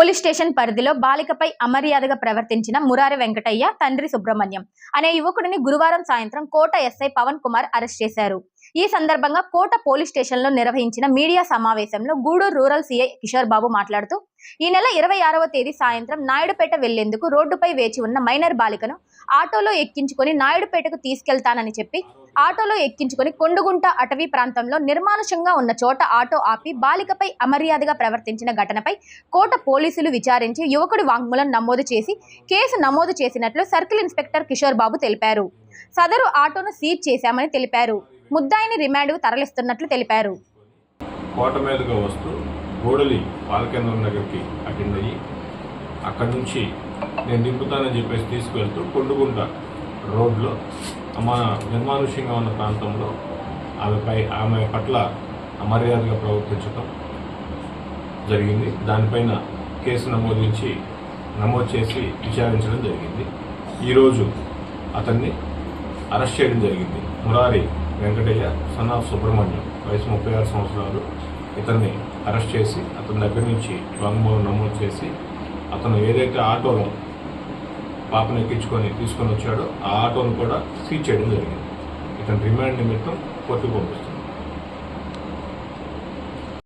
Police station పరిధిలో బాలికపై అమర్యాదగా ప్రవర్తించిన మురారి వెంకటయ్య తండ్రి సుబ్రహ్మణ్యం అనే యువకుడిని గురువారం సాయంత్రం కోట ఎస్ఐ పవన్ కుమార్ అరెస్ట్ చేశారు. ఈ సందర్భంగా కోట పోలీస్ స్టేషన్లో నిర్వహించిన మీడియా సమావేశంలో గూడూరు రూరల్ సీఐ కిషోర్ బాబు మాట్లాడుతూ, ఈ నెల 26వ తేదీ సాయంత్రం నాయుడుపేట వెళ్లేందుకు రోడ్డుపై వేచి ఉన్న మైనర్ బాలికను ఆటోలో ఎక్కించుకొని నాయుడుపేటకు తీసుకెళ్తానని చెప్పి ఆటోలో ఎక్కించుకొని కొండుగుంట అటవీ ప్రాంతంలో నిర్మానుషంగా ఉన్న చోట ఆటో ఆపి బాలికపై అమర్యాదగా ప్రవర్తించిన ఘటనపై కోట పోలీసులు విచారించి యువకుడి వాంగ్మూలం నమోదు చేసి కేసు నమోదు చేసినట్లు సర్కిల్ ఇన్స్పెక్టర్ కిషోర్ బాబు తెలిపారు. సదరు ఆటోను సీజ్ చేశామని తెలిపారు. ముద్దాయిని రిమాండ్కు తరలిస్తున్నట్లు తెలిపారు. కోట మీదుగా వస్తూ గోడలి పాలకేంద్రం దగ్గరికి అటెండ్ అయ్యి అక్కడి నుంచి నేను దింపుతానని చెప్పేసి తీసుకువెళ్తూ కొండుగుంట రోడ్లో నిర్మానుష్యంగా ఉన్న ప్రాంతంలో ఆమె పట్ల అమర్యాదగా ప్రవర్తించడం జరిగింది. దానిపైన కేసు నమోదు చేసి విచారించడం జరిగింది. ఈరోజు అతన్ని అరెస్ట్ చేయడం జరిగింది. మురారి వెంకటయ్య సన్ ఆఫ్ సుబ్రహ్మణ్యం, వయసు 36 సంవత్సరాలు. ఇతన్ని అరెస్ట్ చేసి అతని దగ్గర నుంచి వాంగ్మూలం నమోదు చేసి అతను ఏదైతే ఆటోలో పాపను ఎక్కించుకొని తీసుకొని వచ్చాడో ఆ ఆటోను కూడా సీజ్ చేయడం జరిగింది. ఇతని రిమాండ్ నిమిత్తం కోర్టుకు పంపిస్తారు.